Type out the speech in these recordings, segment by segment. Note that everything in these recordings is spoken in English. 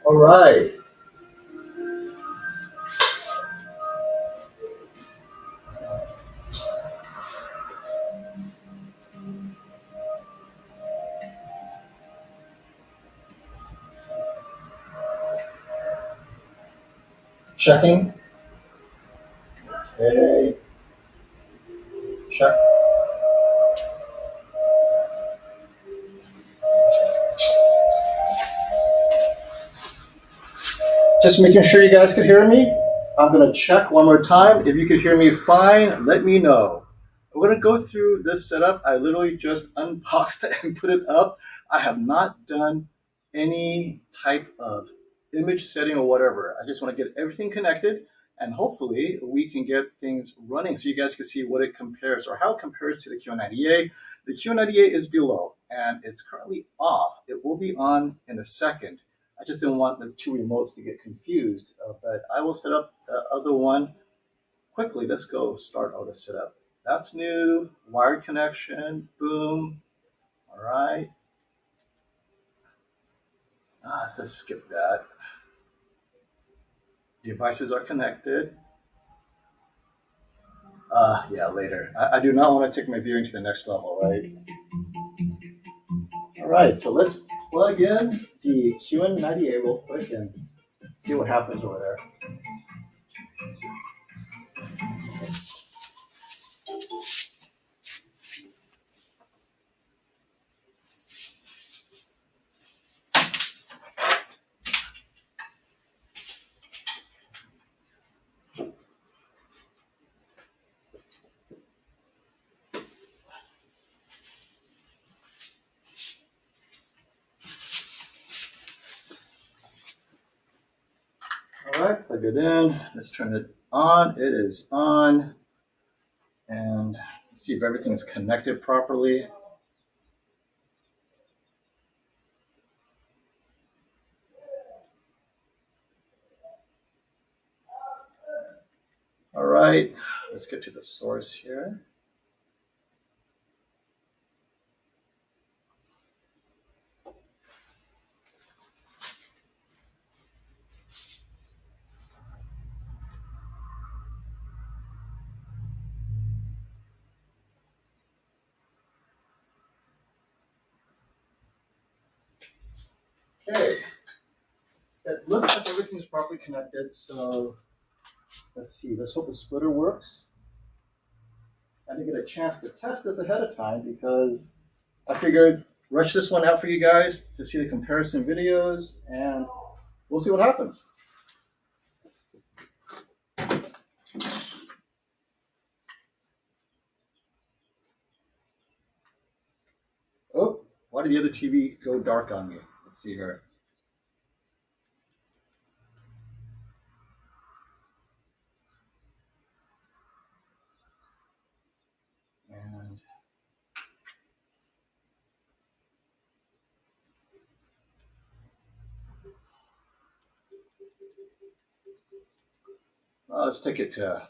All right. Checking. Okay. Check. Just making sure you guys could hear me. I'm going to check one more time. If you could hear me fine, let me know. I'm going to go through this setup. I literally just unboxed it and put it up. I have not done any type of image setting or whatever. I just want to get everything connected and hopefully we can get things running so you guys can see what it compares or how it compares to the QN90A. The QN90A is below and it's currently off. It will be on in a second. I just didn't want the two remotes to get confused, but I will set up the other one quickly. Let's go start auto setup. That's new, wired connection, boom. All right. Let's skip that. Devices are connected. Yeah, later. I do not want to take my viewing to the next level, right? All right, so let's plug in the QN90A real quick and see what happens over there. All right, plug it in. Let's turn it on. It is on. And let's see if everything is connected properly. All right, let's get to the source here. Okay, it looks like everything's properly connected, so let's see. Let's hope the splitter works. I didn't get a chance to test this ahead of time because I figured rush this one out for you guys to see the comparison videos, and we'll see what happens. Oh, why did the other TV go dark on me? Let's see here. And let's take it to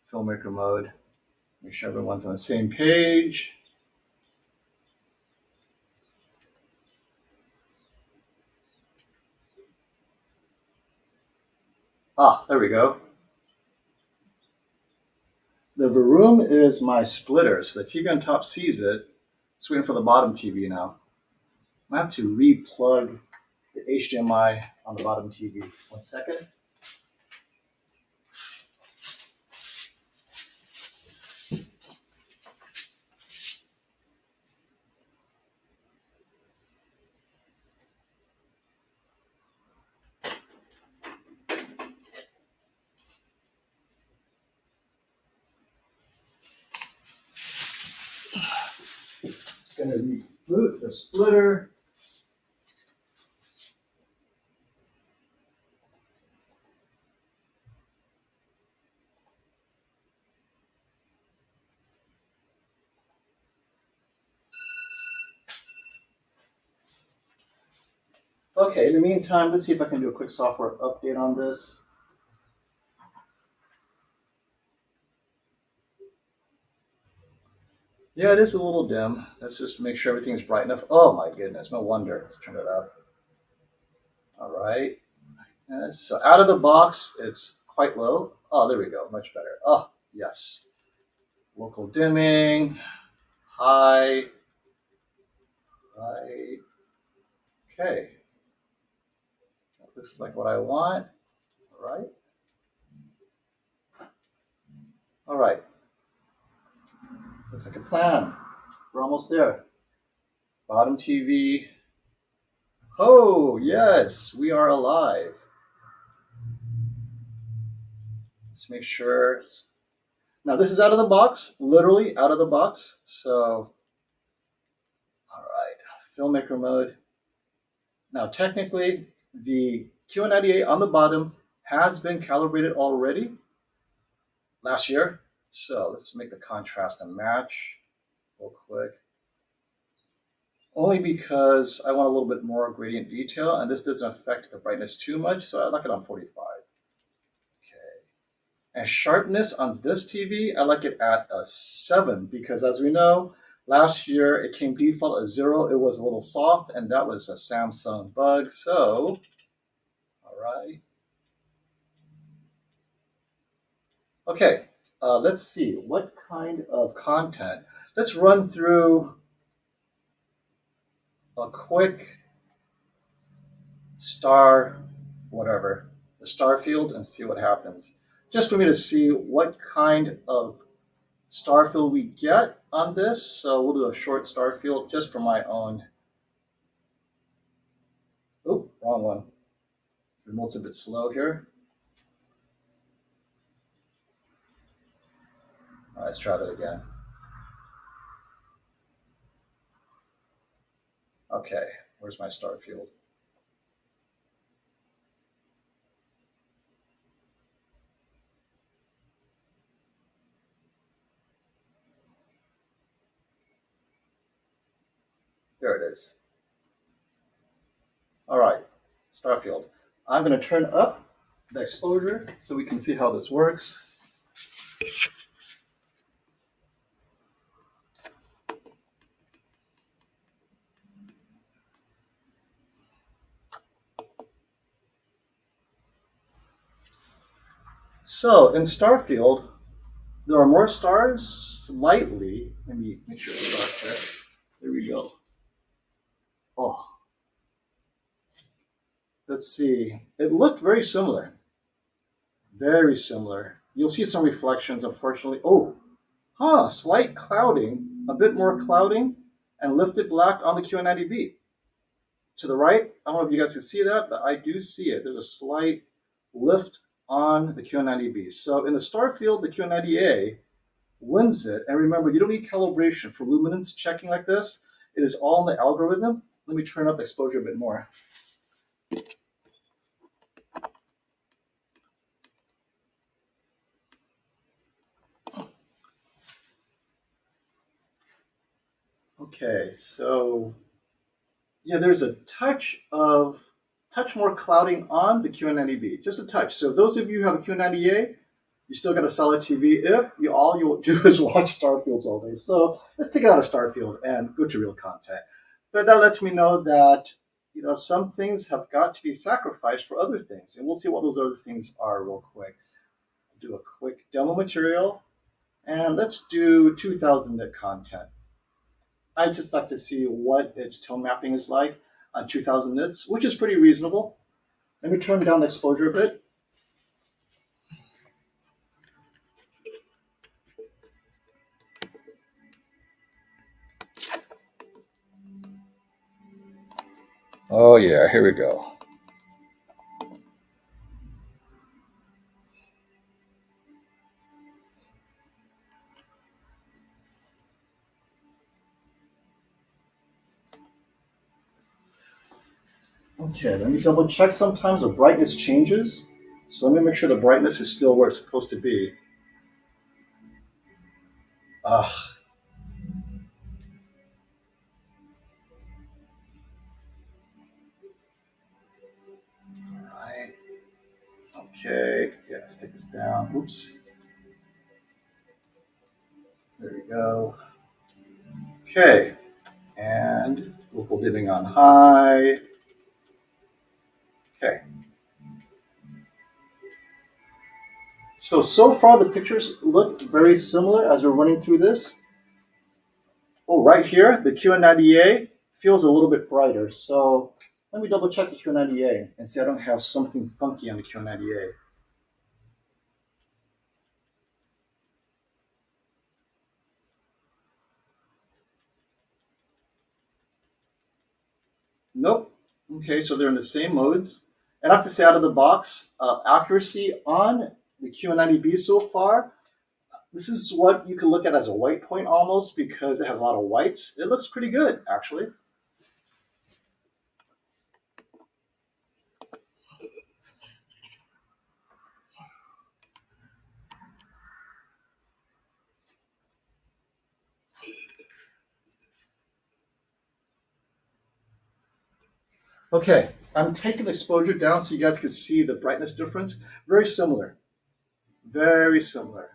filmmaker mode. Make sure everyone's on the same page. There we go. The room is my splitter, so the TV on top sees it. It's waiting for the bottom TV now. I have to re-plug the HDMI on the bottom TV. 1 second. Going to reboot the splitter. Okay, in the meantime, let's see if I can do a quick software update on this. Yeah, it is a little dim. Let's just make sure everything's bright enough. Oh my goodness, no wonder. Let's turn it up. All right, So out of the box, it's quite low. Oh, there we go. Much better. Oh, yes. Local dimming, high, right. Okay. That looks like what I want. All right. All right. Looks like a plan. We're almost there. Bottom TV. Oh, yes, we are alive. Let's make sure. Now, this is out of the box, literally out of the box. So, all right, filmmaker mode. Now, technically, the QN90A on the bottom has been calibrated already last year. So let's make the contrast and match real quick. Only because I want a little bit more gradient detail, and this doesn't affect the brightness too much, so I like it on 45. Okay. And sharpness on this TV, I like it at a 7, because as we know, last year it came default at 0. It was a little soft, and that was a Samsung bug. So, all right. Okay, let's see. What kind of content? Let's run through a quick the Starfield, and see what happens. Just for me to see what kind of Starfield we get on this. So we'll do a short Starfield just for my own. Oh, wrong one. Remote's a bit slow here. All right, let's try that again. Okay, where's my Starfield? There it is. All right, Starfield. I'm going to turn up the exposure so we can see how this works. So in Starfield, there are more stars slightly. Let me make sure it's dark there. There we go. Oh, let's see. It looked very similar. Very similar. You'll see some reflections, unfortunately. Oh, slight clouding, a bit more clouding, and lifted black on the QN90B. To the right, I don't know if you guys can see that, but I do see it. There's a slight lift on the QN90B. So in the Starfield, the QN90A wins it. And remember, you don't need calibration for luminance checking like this. It is all in the algorithm. Let me turn up the exposure a bit more. Okay, so yeah, there's a touch more clouding on the QN90B, just a touch. So if those of you who have a QN90A, you still got a solid TV. If you all you do is watch Starfields all day, so let's take it out of Starfield and go to real content. But that lets me know that some things have got to be sacrificed for other things, and we'll see what those other things are real quick. Do a quick demo material, and let's do 2000 nit content. I just like to see what its tone mapping is like on 2000 nits, which is pretty reasonable. Let me turn down the exposure a bit. Oh yeah, here we go. Okay, let me double check. Sometimes the brightness changes. So let me make sure the brightness is still where it's supposed to be. Ah, right. Okay, yeah, let's take this down. Oops. There we go. Okay, and local dimming on high. Okay. So far the pictures look very similar as we're running through this. Oh, right here, the QN90A feels a little bit brighter. So let me double check the QN90A and see I don't have something funky on the QN90A. Nope. Okay, so they're in the same modes. And I have to say, out of the box, accuracy on the QN90B so far, this is what you can look at as a white point almost because it has a lot of whites. It looks pretty good, actually. Okay, I'm taking the exposure down so you guys can see the brightness difference. Very similar. Very similar.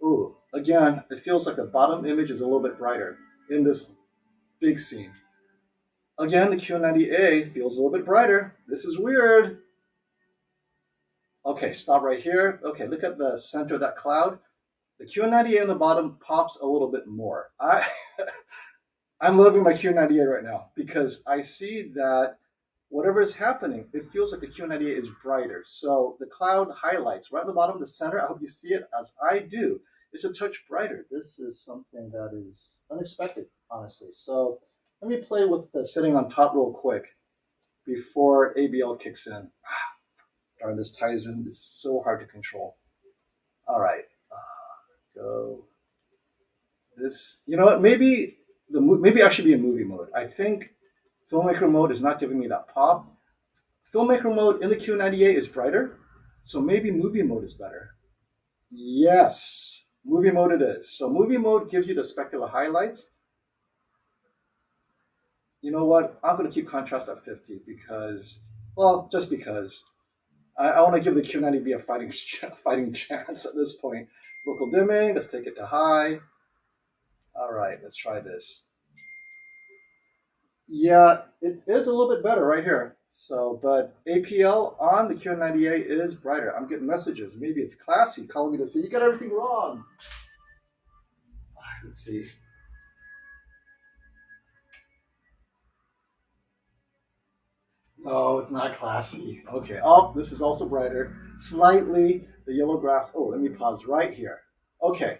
Ooh, again, it feels like the bottom image is a little bit brighter in this big scene. Again, the QN90A feels a little bit brighter. This is weird. Okay, stop right here. Okay, look at the center of that cloud. The QN90A in the bottom pops a little bit more. I'm loving my QN90A right now because I see that whatever is happening, it feels like the QN90A is brighter. So the cloud highlights right at the bottom, the center, I hope you see it as I do, is a touch brighter. This is something that is unexpected, honestly. So let me play with the setting on top real quick before ABL kicks in. Darn, this ties in. It's so hard to control. All right, go. This, you know what? Maybe I should be in movie mode. I think filmmaker mode is not giving me that pop. Filmmaker mode in the Q90A is brighter, so maybe movie mode is better. Yes, movie mode it is. So movie mode gives you the specular highlights. You know what? I'm going to keep contrast at 50 because, well, just because. I want to give the Q90B a fighting chance at this point. Local dimming, let's take it to high. All right, let's try this. Yeah, it is a little bit better right here. So, but APL on the QN90A is brighter. I'm getting messages. Maybe it's classy calling me to say, you got everything wrong. Let's see. No, it's not classy. Okay. Oh, this is also brighter. Slightly. The yellow grass. Oh, let me pause right here. Okay.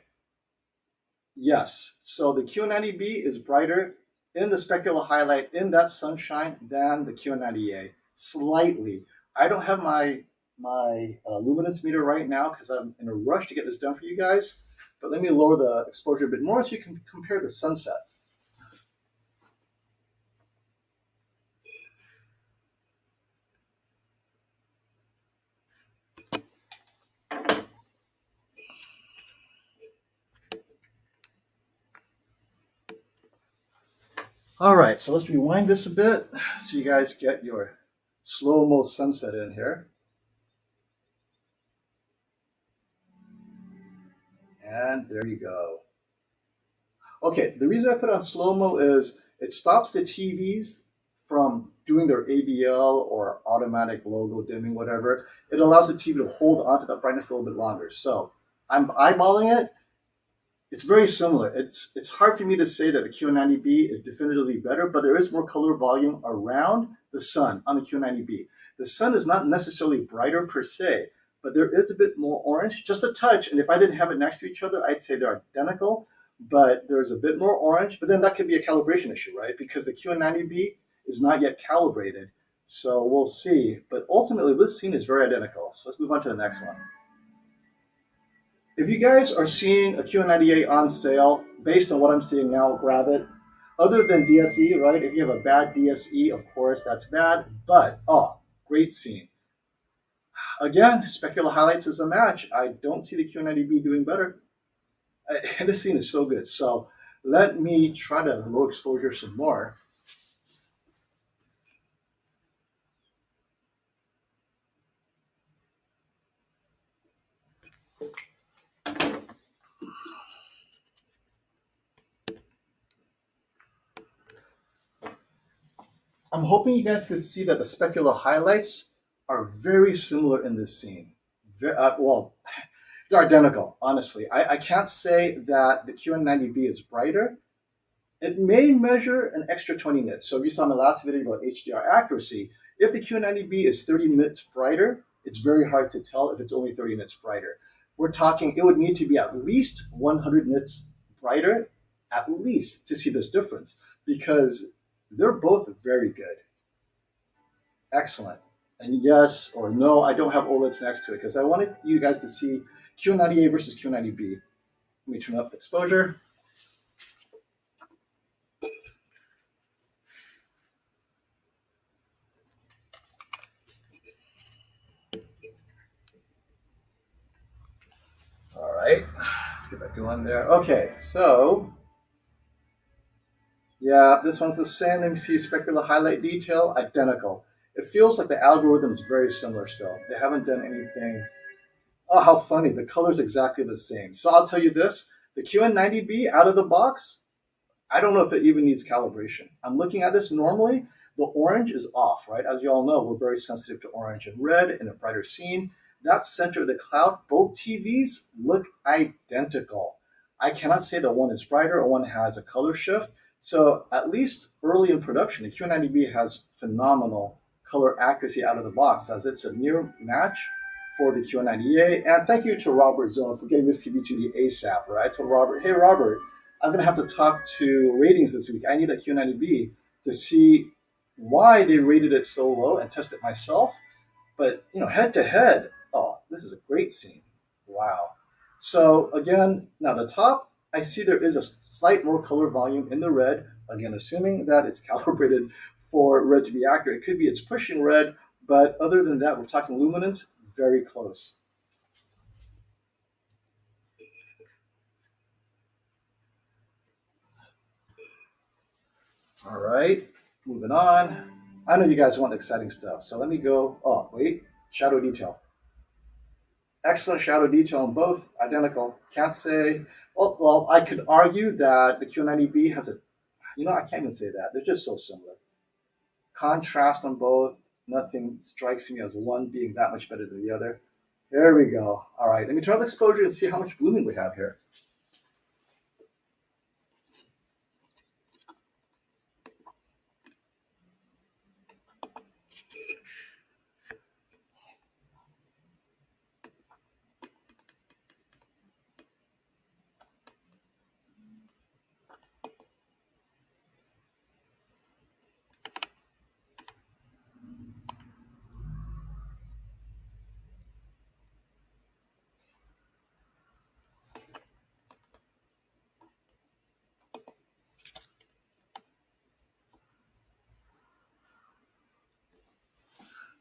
Yes. So the Q90B is brighter in the specular highlight in that sunshine than the Q90A. Slightly. I don't have my luminance meter right now because I'm in a rush to get this done for you guys. But let me lower the exposure a bit more so you can compare the sunset. All right, so let's rewind this a bit so you guys get your slow-mo sunset in here. And there you go. Okay, the reason I put on slow-mo is it stops the TVs from doing their ABL or automatic logo dimming, whatever. It allows the TV to hold onto that brightness a little bit longer. So I'm eyeballing it. It's very similar. It's hard for me to say that the Q90B is definitively better, but there is more color volume around the sun on the Q90B. The sun is not necessarily brighter per se, but there is a bit more orange, just a touch. And if I didn't have it next to each other, I'd say they're identical, but there's a bit more orange. But then that could be a calibration issue, right? Because the Q90B is not yet calibrated. So we'll see. But ultimately, this scene is very identical. So let's move on to the next one. If you guys are seeing a QN90A on sale, based on what I'm seeing now, grab it. Other than DSE, right? If you have a bad DSE, of course, that's bad. But, oh, great scene. Again, specular highlights is a match. I don't see the Q90B doing better. This scene is so good. So let me try to low exposure some more. I'm hoping you guys can see that the specular highlights are very similar in this scene. Well, they're identical, honestly. I can't say that the QN90B is brighter. It may measure an extra 20 nits. So if you saw in the last video about HDR accuracy, if the QN90B is 30 nits brighter, it's very hard to tell if it's only 30 nits brighter. We're talking, it would need to be at least 100 nits brighter, at least, to see this difference, because they're both very good. Excellent. And yes or no, I don't have OLEDs next to it because I wanted you guys to see QN90A versus QN90B. Let me turn up exposure. All right, let's get that going there. Okay, so yeah, this one's the same. Let me see, specular highlight detail, identical. It feels like the algorithm is very similar still. They haven't done anything. Oh, how funny. The color's exactly the same. So I'll tell you this, the QN90B out of the box, I don't know if it even needs calibration. I'm looking at this normally. The orange is off, right? As you all know, we're very sensitive to orange and red in a brighter scene. That center of the cloud, both TVs look identical. I cannot say that one is brighter or one has a color shift. So at least early in production, the Q90B has phenomenal color accuracy out of the box, as it's a near match for the Q90A. And thank you to Robert Zone for getting this TV to me ASAP, right? I told Robert, hey, Robert, I'm going to have to talk to ratings this week. I need that Q90B to see why they rated it so low and test it myself. But, you know, head to head, oh, this is a great scene. Wow. So again, now the top, I see there is a slight more color volume in the red. Again, assuming that it's calibrated for red to be accurate. It could be it's pushing red, but other than that, we're talking luminance, very close. All right, moving on. I know you guys want exciting stuff, so let me go. Oh, wait, shadow detail. Excellent shadow detail on both, identical. Can't say, well, I could argue that the Q90B has a, you know, I can't even say that. They're just so similar. Contrast on both, nothing strikes me as one being that much better than the other. There we go. All right, let me turn on the exposure and see how much blooming we have here.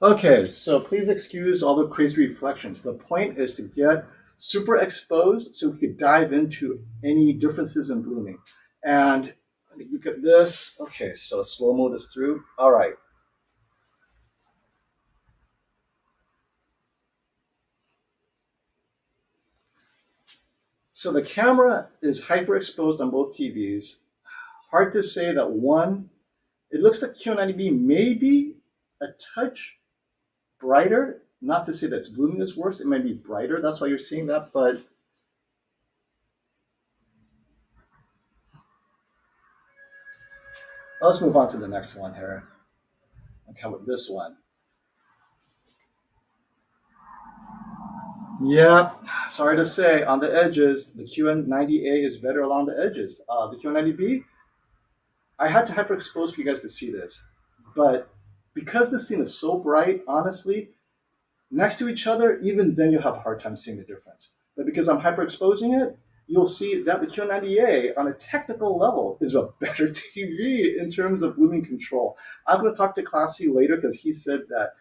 Okay, so please excuse all the crazy reflections. The point is to get super exposed so we could dive into any differences in blooming. And let me look at this. Okay, so slow-mo this through. All right. So the camera is hyper-exposed on both TVs. Hard to say that one, it looks like Q90B may be a touch brighter. Not to say that its blooming is worse, it might be brighter. That's why you're seeing that, but let's move on to the next one here. Okay, how about this one? Yeah, sorry to say, on the edges, the QN90A is better along the edges. The QN90B, I had to hyperexpose for you guys to see this, but because the scene is so bright, honestly, next to each other, even then you'll have a hard time seeing the difference. But because I'm hyperexposing it, you'll see that the QN90A on a technical level is a better TV in terms of blooming control. I'm going to talk to Classy later because he said that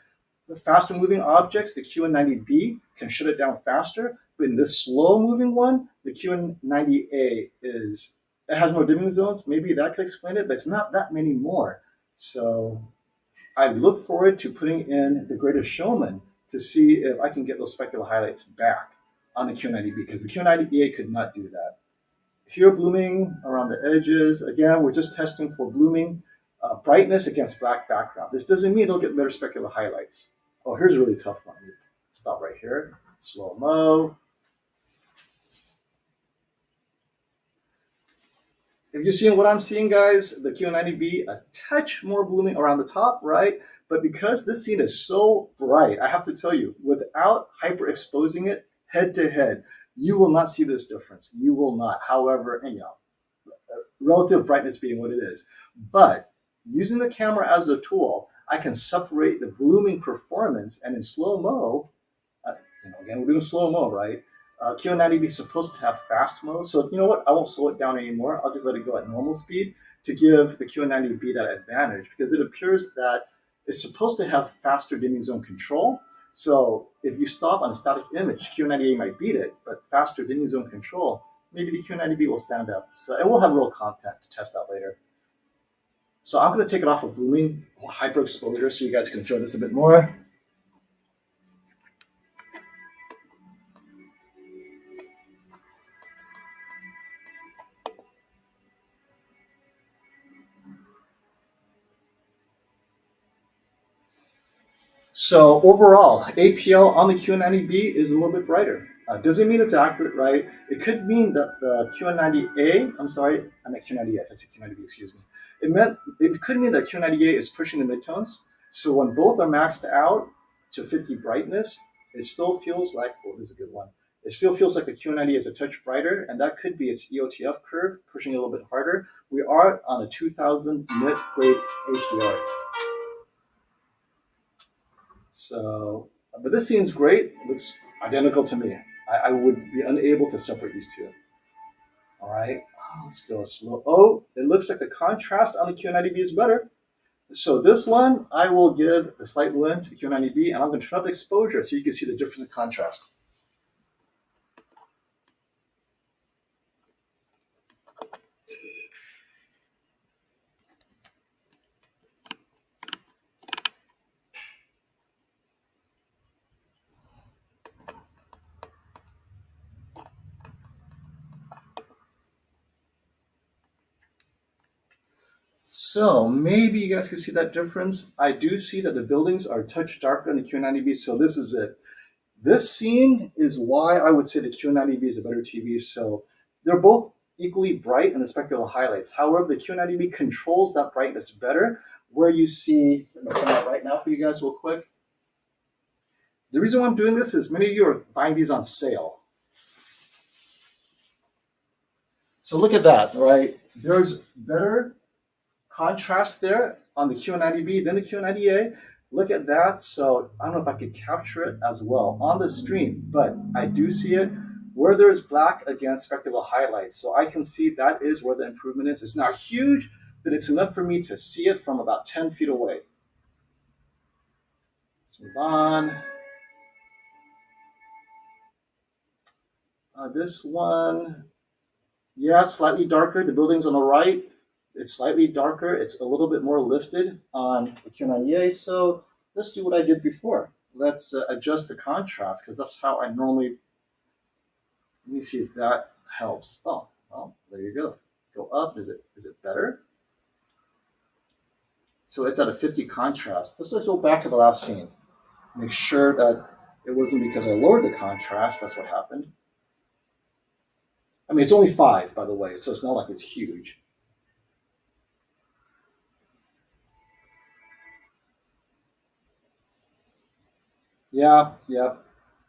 the faster moving objects, the QN90B can shut it down faster, but in this slow moving one, the QN90A is, it has more dimming zones. Maybe that could explain it, but it's not that many more. So I look forward to putting in The Greatest Showman to see if I can get those specular highlights back on the Q90B, because the Q90A could not do that. Here, blooming around the edges. Again, we're just testing for blooming brightness against black background. This doesn't mean it'll get better specular highlights. Oh, here's a really tough one. Stop right here. Slow-mo. If you're seeing what I'm seeing, guys, the QN90B, a touch more blooming around the top, right? But because this scene is so bright, I have to tell you, without hyper exposing it head to head, you will not see this difference. You will not. However, and, relative brightness being what it is. But using the camera as a tool, I can separate the blooming performance, and in slow-mo, again, we're doing slow-mo, right? QN90B is supposed to have fast mode. So you know what? I won't slow it down anymore. I'll just let it go at normal speed to give the QN90B that advantage, because it appears that it's supposed to have faster dimming zone control. So if you stop on a static image, QN90A might beat it, but faster dimming zone control, maybe the QN90B will stand up. So, and we'll have real content to test out later. So I'm going to take it off of blooming hyper exposure so you guys can enjoy this a bit more. So overall, APL on the QN90B is a little bit brighter. Doesn't mean it's accurate, right? It could mean that the QN90A, I'm sorry, I meant Q90A, I said Q90B, excuse me. It could mean that Q90A is pushing the midtones. So when both are maxed out to 50 brightness, it still feels like, oh, this is a good one. It still feels like the Q90 is a touch brighter, and that could be its EOTF curve pushing a little bit harder. We are on a 2000 nit grade HDR. So, but this seems great. It looks identical to me. I would be unable to separate these two. All right, let's go slow. Oh, it looks like the contrast on the Q90B is better. So this one, I will give a slight win to the Q90B, and I'm going to turn off the exposure so you can see the difference in contrast. So maybe you guys can see that difference. I do see that the buildings are a touch darker in the Q90B, so this is it. This scene is why I would say the Q90B is a better TV. So they're both equally bright in the specular highlights. However, the Q90B controls that brightness better, where you see, so I'm going to turn that right now for you guys real quick. The reason why I'm doing this is many of you are buying these on sale. So look at that, right? There's better contrast there on the Q90B than the Q90A. Look at that. So I don't know if I could capture it as well on the stream, but I do see it where there's black against specular highlights. So I can see that is where the improvement is. It's not huge, but it's enough for me to see it from about 10 feet away. Let's move on. This one, yeah, slightly darker. The building's on the right. It's slightly darker. It's a little bit more lifted on the Q90A. So let's do what I did before. Let's adjust the contrast, because that's how I normally, let me see if that helps. Oh, well, there you go. Go up. Is it better? So it's at a 50 contrast. Let's just go back to the last scene. Make sure that it wasn't because I lowered the contrast. That's what happened. I mean, it's only 5, by the way, so it's not like it's huge. Yeah.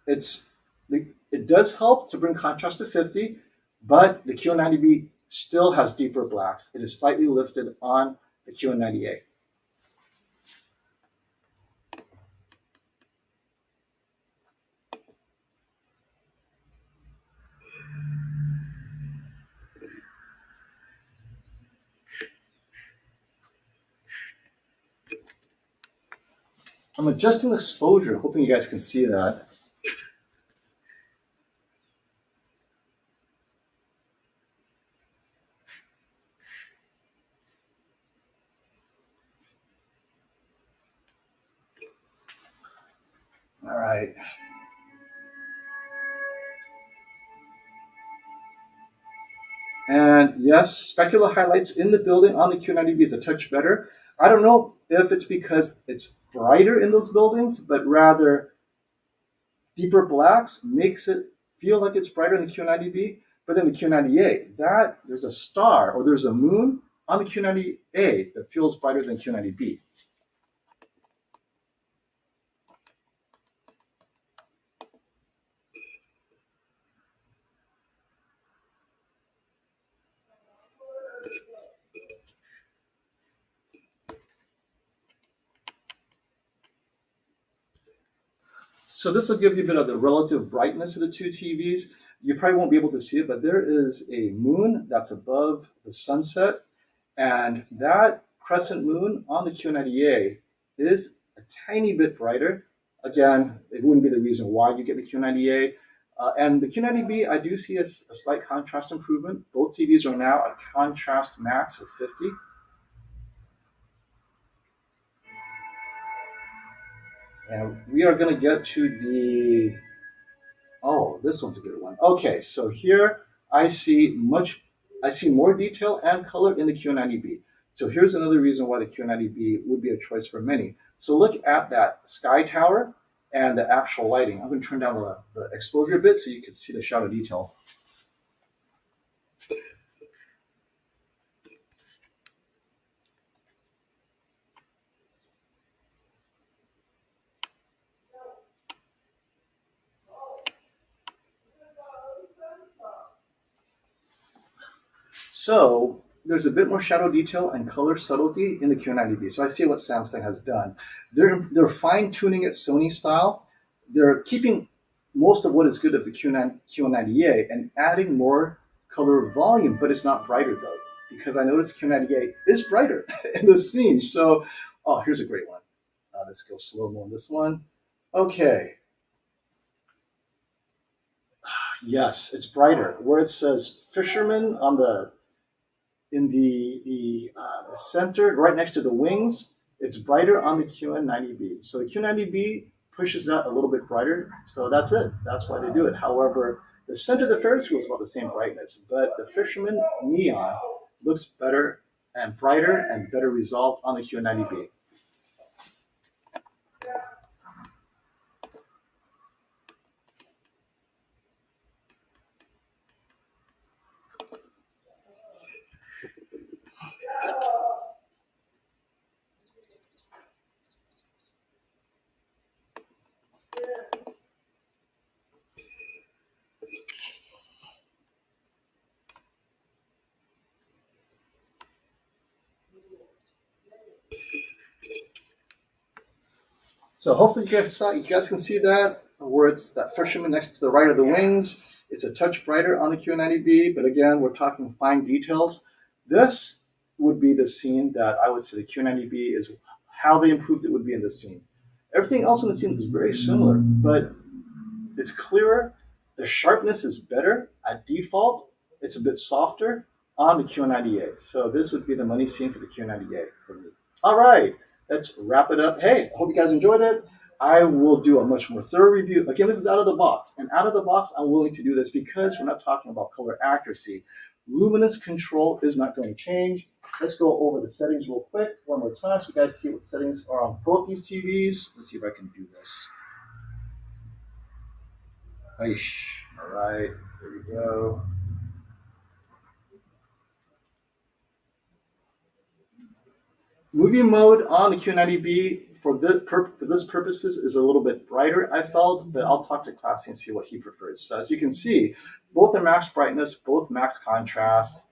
It does help to bring contrast to 50, but the QN90B still has deeper blacks. It is slightly lifted on the QN90A. I'm adjusting the exposure, hoping you guys can see that. All right. And yes, specular highlights in the building on the Q90B is a touch better. I don't know if it's because it's brighter in those buildings, but rather Deeper blacks makes it feel like it's brighter than the Q90B, but then the Q90A, that there's a star or there's a moon on the Q90A that feels brighter than Q90B. So this will give you a bit of the relative brightness of the two TVs. You probably won't be able to see it, but there is a moon that's above the sunset, and that crescent moon on the Q90A is a tiny bit brighter. Again, it wouldn't be the reason why you get the Q90A. And the Q90B, I do see a slight contrast improvement. Both TVs are now at contrast max of 50. And we are going to get to the, oh, this one's a good one. Okay, so here I see more detail and color in the Q90B. So here's another reason why the Q90B would be a choice for many. So look at that sky tower and the actual lighting. I'm going to turn down the exposure a bit so you can see the shadow detail. So there's a bit more shadow detail and color subtlety in the Q90B. So I see what Samsung has done. They're fine tuning it Sony style. They're keeping most of what is good of the Q90A and adding more color volume, but it's not brighter though, because I noticed Q90A is brighter in the scene. So, oh, here's a great one. Let's go slow-mo on this one. Okay, yes, it's brighter. Where it says fisherman on the in the center, right next to the wings, it's brighter on the QN90B. So the Q90B pushes that a little bit brighter. So that's it. That's why they do it. However, the center of the Ferris wheel is about the same brightness, but the Fisherman Neon looks better and brighter and better resolved on the Q90B. So hopefully you guys can see that where it's that fisherman next to the right of the wings. It's a touch brighter on the Q90B, but again, we're talking fine details. This would be the scene that I would say the Q90B is how they improved it would be in this scene. Everything else in the scene is very similar, but it's clearer. The sharpness is better at default. It's a bit softer on the Q90A. So this would be the money scene for the Q90A for me. All right, let's wrap it up. Hey, I hope you guys enjoyed it. I will do a much more thorough review. Again, this is out of the box. And out of the box, I'm willing to do this because we're not talking about color accuracy. Luminance control is not going to change. Let's go over the settings real quick one more time so you guys see what settings are on both these TVs. Let's see if I can do this. All right, there we go. Movie mode on the Q90B for this purposes is a little bit brighter, I felt, but I'll talk to Classy and see what he prefers. So as you can see, both are max brightness, both max contrast.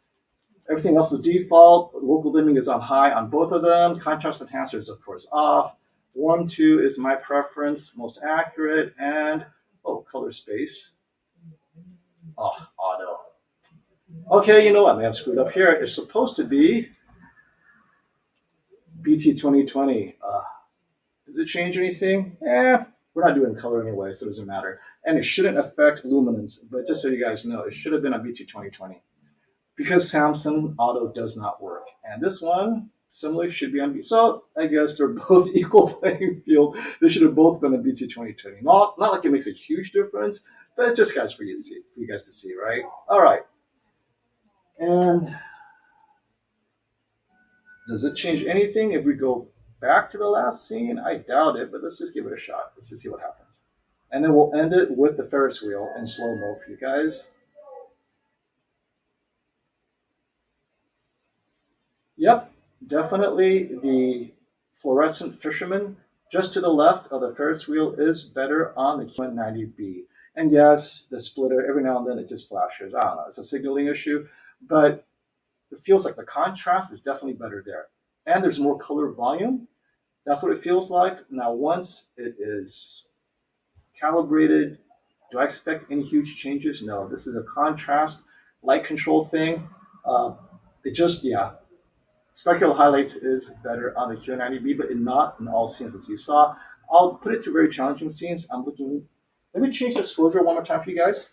Everything else is default. Local dimming is on high on both of them. Contrast enhancer is, of course, off. Warm 2 is my preference, most accurate. And, oh, color space. Oh, auto. Okay, you know what? I may have screwed up here. It's supposed to be BT 2020. Does it change anything? We're not doing color anyway, so it doesn't matter. And it shouldn't affect luminance, but just so you guys know, it should have been a BT 2020 because Samsung Auto does not work. And this one, similarly, should be on BT. So I guess they're both equal playing field. They should have both been a BT 2020. Not like it makes a huge difference, but just guys for you guys to see, right? All right. And does it change anything if we go back to the last scene? I doubt it, but let's just give it a shot. Let's just see what happens. And then we'll end it with the Ferris wheel in slow-mo for you guys. Yep, definitely the fluorescent fisherman just to the left of the Ferris wheel is better on the QN90B. And yes, the splitter, every now and then it just flashes. I don't know, it's a signaling issue, but it feels like the contrast is definitely better there. And there's more color volume. That's what it feels like. Now, once it is calibrated, do I expect any huge changes? No, this is a contrast light control thing. Uh, it just, yeah, specular highlights is better on the QN90B, but not in all scenes as you saw. I'll put it through very challenging scenes. I'm looking, let me change the exposure one more time for you guys.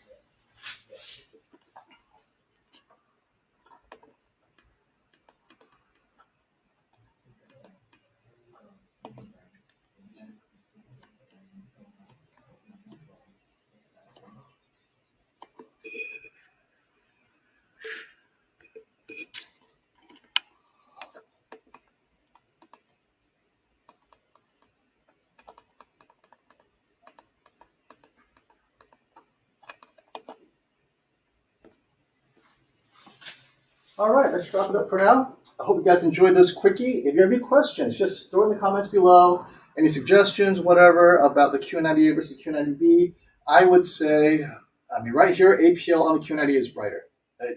All right, let's wrap it up for now. I hope you guys enjoyed this quickie. If you have any questions, just throw in the comments below. Any suggestions, whatever, about the Q90A versus Q90B. I would say, I mean, right here, APL on the Q90A is brighter.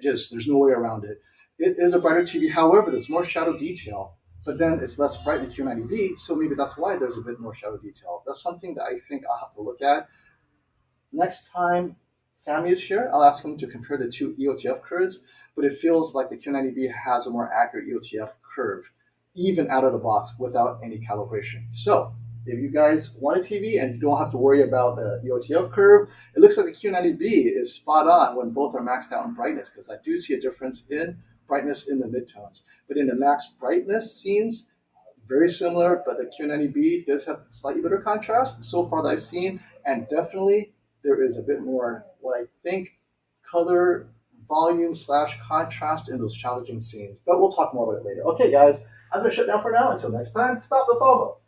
There's no way around it. It is a brighter TV. However, there's more shadow detail, but then it's less bright than Q90B, so maybe that's why there's a bit more shadow detail. That's something that I think I'll have to look at. Next time Sammy is here, I'll ask him to compare the two EOTF curves, but it feels like the Q90B has a more accurate EOTF curve, even out of the box without any calibration. So if you guys want a TV and you don't have to worry about the EOTF curve, it looks like the Q90B is spot on when both are maxed out in brightness, because I do see a difference in brightness in the midtones. But in the max brightness scenes, very similar, but the Q90B does have slightly better contrast so far that I've seen, and definitely there is a bit more, what I think, color volume slash contrast in those challenging scenes. But we'll talk more about it later. Okay, guys, I'm going to shut down for now. Until next time, stop the FOMO.